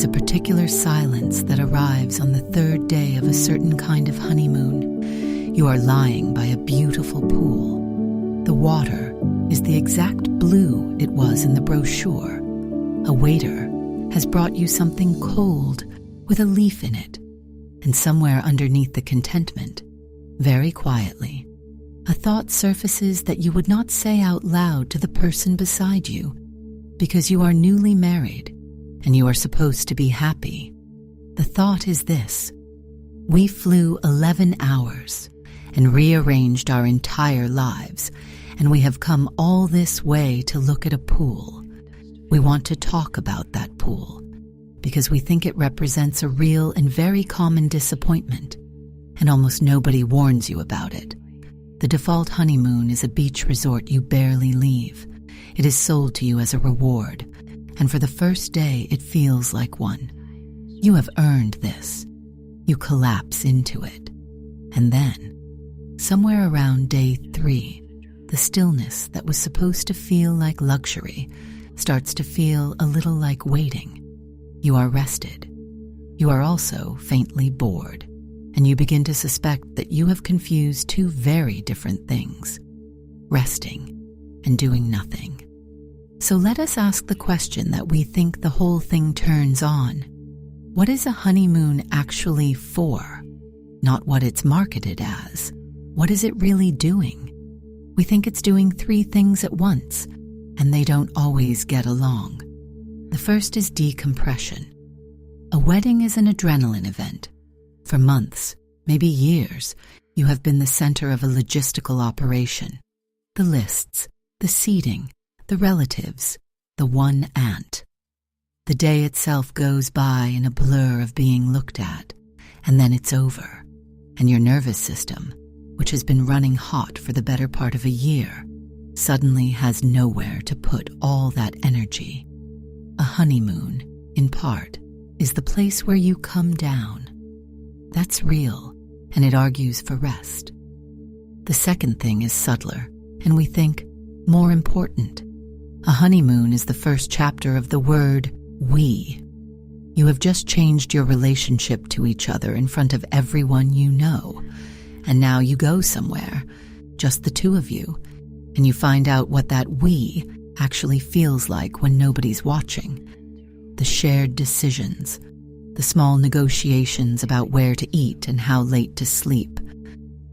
There's a particular silence that arrives on the third day of a certain kind of honeymoon. You are lying by a beautiful pool. The water is the exact blue it was in the brochure. A waiter has brought you something cold with a leaf in it, and somewhere underneath the contentment, very quietly, a thought surfaces that you would not say out loud to the person beside you, because you are newly married and you are supposed to be happy. The thought is this: we flew 11 hours and rearranged our entire lives, and we have come all this way to look at a pool. We want to talk about that pool because we think it represents a real and very common disappointment, and almost nobody warns you about it. The default honeymoon is a beach resort you barely leave. It is sold to you as a reward, and for the first day it feels like one. You have earned this. You collapse into it. And then, somewhere around day 3, the stillness that was supposed to feel like luxury starts to feel a little like waiting. You are rested. You are also faintly bored, and you begin to suspect that you have confused two very different things: resting and doing nothing. So let us ask the question that we think the whole thing turns on. What is a honeymoon actually for? Not what it's marketed as. What is it really doing? We think it's doing 3 things at once, and they don't always get along. The first is decompression. A wedding is an adrenaline event. For months, maybe years, you have been the center of a logistical operation. The lists, the seating, the relatives, the one aunt. The day itself goes by in a blur of being looked at, and then it's over, and your nervous system, which has been running hot for the better part of a year, suddenly has nowhere to put all that energy. A honeymoon, in part, is the place where you come down. That's real, and it argues for rest. The second thing is subtler, and we think more important. A honeymoon is the first chapter of the word we. You have just changed your relationship to each other in front of everyone you know, and now you go somewhere, just the two of you, and you find out what that we actually feels like when nobody's watching. The shared decisions, the small negotiations about where to eat and how late to sleep,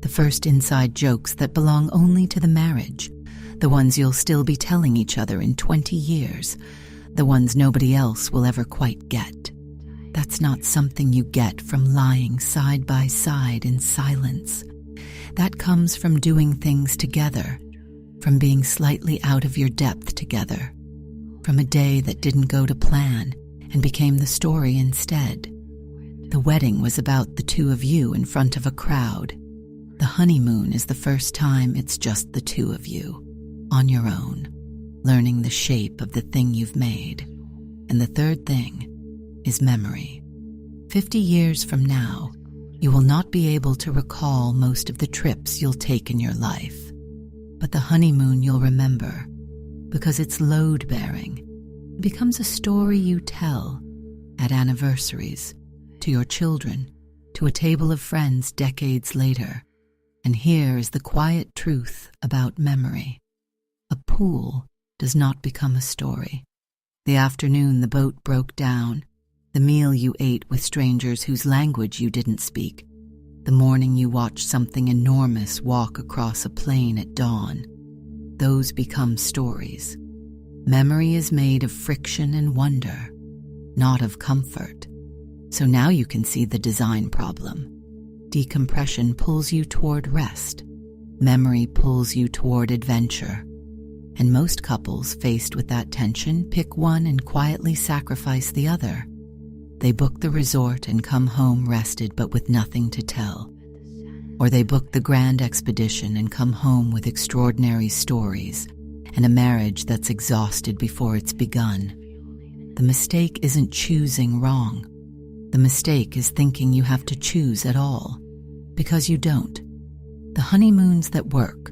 the first inside jokes that belong only to the marriage, the ones you'll still be telling each other in 20 years, the ones nobody else will ever quite get. That's not something you get from lying side by side in silence. That comes from doing things together, from being slightly out of your depth together, from a day that didn't go to plan and became the story instead. The wedding was about the two of you in front of a crowd. The honeymoon is the first time it's just the two of you, on your own, learning the shape of the thing you've made. And the third thing is memory. 50 years from now, you will not be able to recall most of the trips you'll take in your life. But the honeymoon you'll remember, because it's load-bearing. It becomes a story you tell at anniversaries, to your children, to a table of friends decades later. And here is the quiet truth about memory. A pool does not become a story. The afternoon the boat broke down, the meal you ate with strangers whose language you didn't speak, the morning you watched something enormous walk across a plain at dawn. Those become stories. Memory is made of friction and wonder, not of comfort. So now you can see the design problem. Decompression pulls you toward rest. Memory pulls you toward adventure. And most couples faced with that tension pick one and quietly sacrifice the other. They book the resort and come home rested but with nothing to tell. Or they book the grand expedition and come home with extraordinary stories and a marriage that's exhausted before it's begun. The mistake isn't choosing wrong. The mistake is thinking you have to choose at all, because you don't. The honeymoons that work,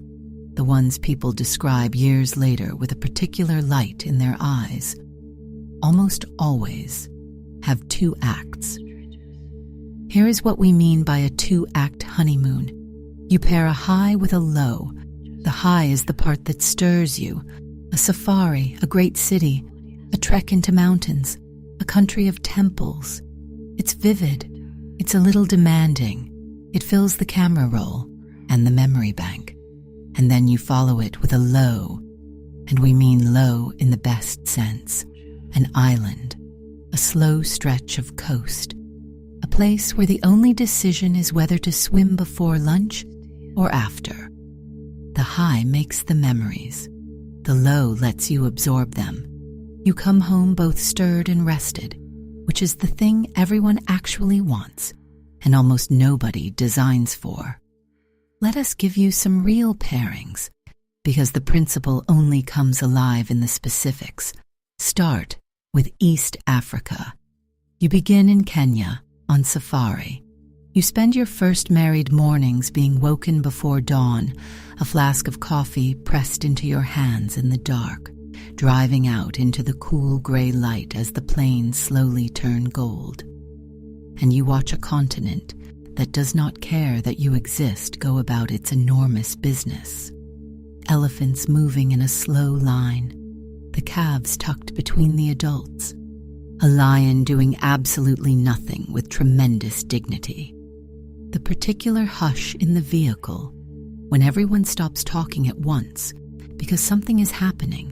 the ones people describe years later with a particular light in their eyes, almost always have 2 acts. Here is what we mean by a 2-act honeymoon. You pair a high with a low. The high is the part that stirs you. A safari, a great city, a trek into mountains, a country of temples. It's vivid. It's a little demanding. It fills the camera roll and the memory bank. And then you follow it with a low, and we mean low in the best sense. An island, a slow stretch of coast, a place where the only decision is whether to swim before lunch or after. The high makes the memories. The low lets you absorb them. You come home both stirred and rested, which is the thing everyone actually wants and almost nobody designs for. Let us give you some real pairings, because the principle only comes alive in the specifics. Start with East Africa. You begin in Kenya on safari. You spend your first married mornings being woken before dawn, a flask of coffee pressed into your hands in the dark, driving out into the cool gray light as the plains slowly turn gold. And you watch a continent that does not care that you exist go about its enormous business. Elephants moving in a slow line, the calves tucked between the adults, a lion doing absolutely nothing with tremendous dignity. The particular hush in the vehicle, when everyone stops talking at once because something is happening.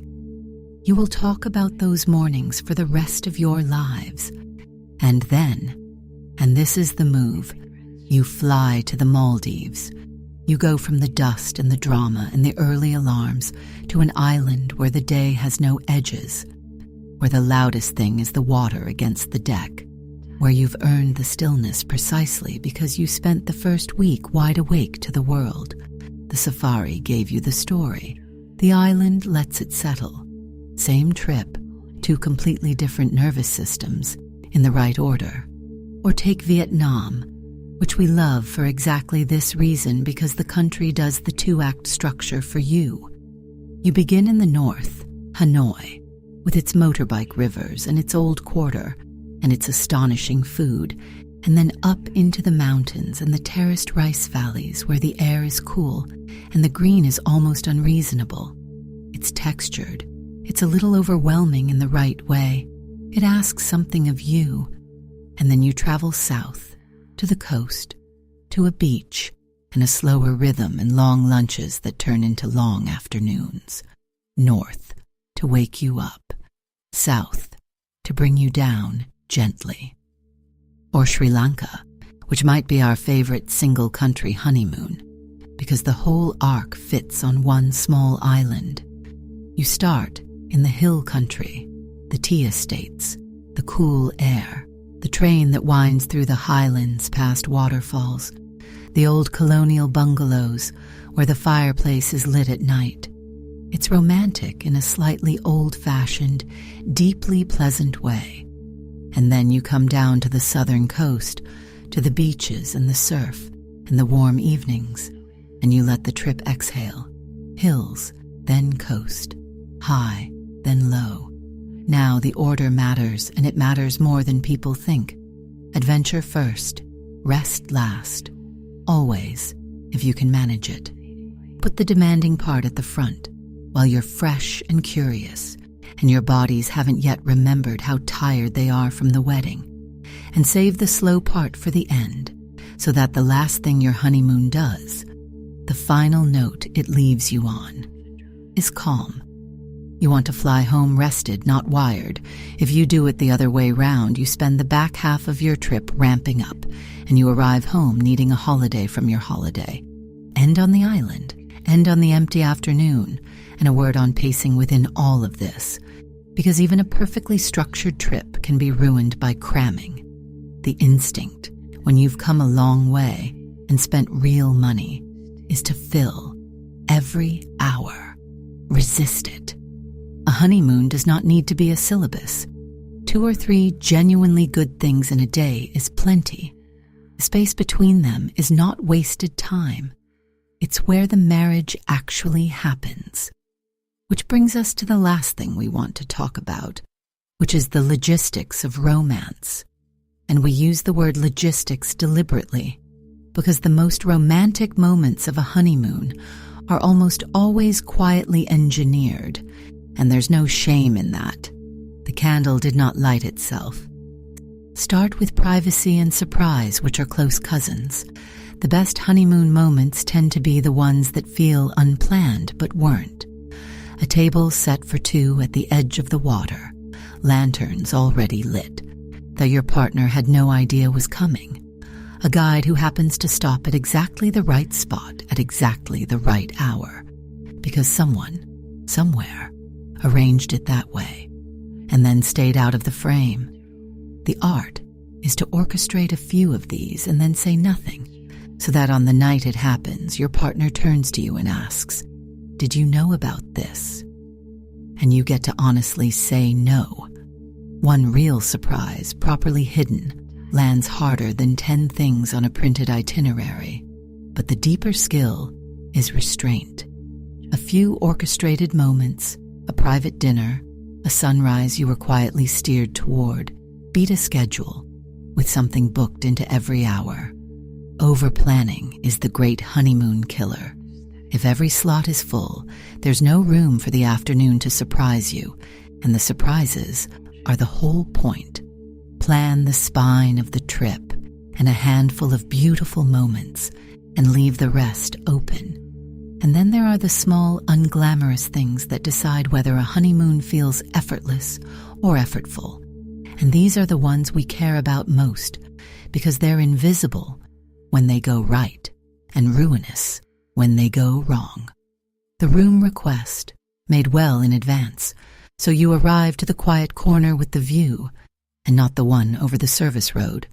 You will talk about those mornings for the rest of your lives. And then, and this is the move, you fly to the Maldives. You go from the dust and the drama and the early alarms to an island where the day has no edges, where the loudest thing is the water against the deck, where you've earned the stillness precisely because you spent the first week wide awake to the world. The safari gave you the story. The island lets it settle. Same trip, 2 completely different nervous systems, in the right order. Or take Vietnam, which we love for exactly this reason, because the country does the 2-act structure for you. You begin in the north, Hanoi, with its motorbike rivers and its old quarter and its astonishing food, and then up into the mountains and the terraced rice valleys where the air is cool and the green is almost unreasonable. It's textured. It's a little overwhelming in the right way. It asks something of you. And then you travel south, to the coast, to a beach, and a slower rhythm and long lunches that turn into long afternoons. North, to wake you up. South, to bring you down gently. Or Sri Lanka, which might be our favorite single-country honeymoon, because the whole arc fits on one small island. You start in the hill country, the tea estates, the cool air, the train that winds through the highlands past waterfalls, the old colonial bungalows where the fireplace is lit at night. It's romantic in a slightly old-fashioned, deeply pleasant way. And then you come down to the southern coast, to the beaches and the surf and the warm evenings, and you let the trip exhale. Hills, then coast, high, then low. Now the order matters, and it matters more than people think. Adventure first, rest last. Always, if you can manage it. Put the demanding part at the front, while you're fresh and curious, and your bodies haven't yet remembered how tired they are from the wedding. And save the slow part for the end, so that the last thing your honeymoon does, the final note it leaves you on, is calm. You want to fly home rested, not wired. If you do it the other way round, you spend the back half of your trip ramping up, and you arrive home needing a holiday from your holiday. End on the island, end on the empty afternoon, and a word on pacing within all of this, because even a perfectly structured trip can be ruined by cramming. The instinct, when you've come a long way and spent real money, is to fill every hour. Resist it. A honeymoon does not need to be a syllabus. 2 or 3 genuinely good things in a day is plenty. The space between them is not wasted time. It's where the marriage actually happens. Which brings us to the last thing we want to talk about, which is the logistics of romance. And we use the word logistics deliberately because the most romantic moments of a honeymoon are almost always quietly engineered, and there's no shame in that. The candle did not light itself. Start with privacy and surprise, which are close cousins. The best honeymoon moments tend to be the ones that feel unplanned but weren't. A table set for two at the edge of the water, lanterns already lit, though your partner had no idea was coming. A guide who happens to stop at exactly the right spot at exactly the right hour, because someone, somewhere, arranged it that way, and then stayed out of the frame. The art is to orchestrate a few of these and then say nothing, so that on the night it happens, your partner turns to you and asks, "Did you know about this?" And you get to honestly say no. One real surprise, properly hidden, lands harder than 10 things on a printed itinerary. But the deeper skill is restraint. A few orchestrated moments, a private dinner, a sunrise you were quietly steered toward, beat a schedule with something booked into every hour. Over-planning is the great honeymoon killer. If every slot is full, there's no room for the afternoon to surprise you, and the surprises are the whole point. Plan the spine of the trip and a handful of beautiful moments and leave the rest open. And then there are the small, unglamorous things that decide whether a honeymoon feels effortless or effortful. And these are the ones we care about most because they're invisible when they go right and ruinous when they go wrong. The room request, made well in advance, so you arrive to the quiet corner with the view, and not the one over the service road.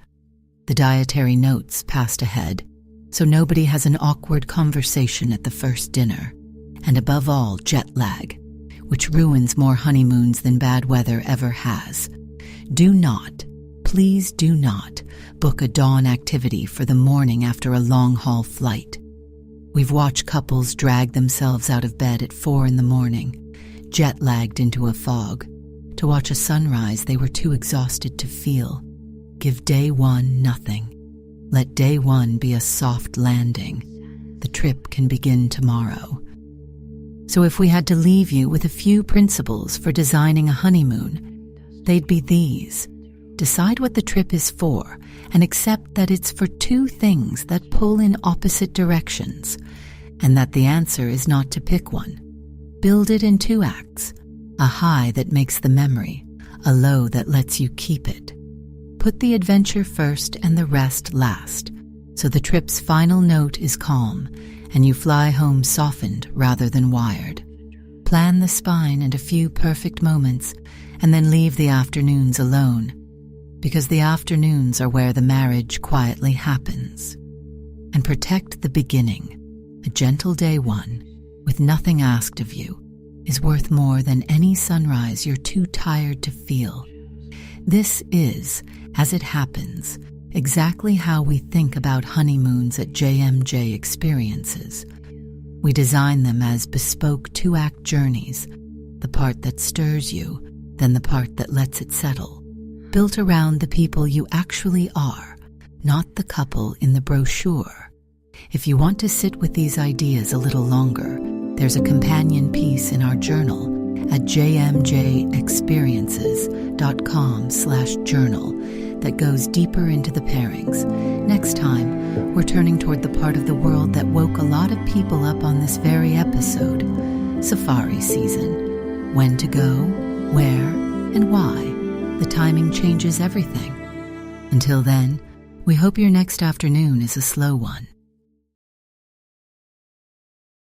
The dietary notes passed ahead, so nobody has an awkward conversation at the first dinner. And above all, jet lag, which ruins more honeymoons than bad weather ever has. Do not, please do not, book a dawn activity for the morning after a long-haul flight. We've watched couples drag themselves out of bed at 4 a.m, jet-lagged into a fog, to watch a sunrise they were too exhausted to feel. Give day one nothing. Let day one be a soft landing. The trip can begin tomorrow. So if we had to leave you with a few principles for designing a honeymoon, they'd be these. Decide what the trip is for and accept that it's for two things that pull in opposite directions, and that the answer is not to pick one. Build it in 2 acts. A high that makes the memory, a low that lets you keep it. Put the adventure first and the rest last, so the trip's final note is calm and you fly home softened rather than wired. Plan the spine and a few perfect moments, and then leave the afternoons alone, because the afternoons are where the marriage quietly happens. And protect the beginning. A gentle day one, with nothing asked of you, is worth more than any sunrise you're too tired to feel. This is, as it happens, exactly how we think about honeymoons at JMJ Experiences. We design them as bespoke 2-act journeys, the part that stirs you, then the part that lets it settle, built around the people you actually are, not the couple in the brochure. If you want to sit with these ideas a little longer, there's a companion piece in our journal at jmjexperiences.com/journal that goes deeper into the pairings. Next time, we're turning toward the part of the world that woke a lot of people up on this very episode, safari season. When to go, where, and why. The timing changes everything. Until then, we hope your next afternoon is a slow one.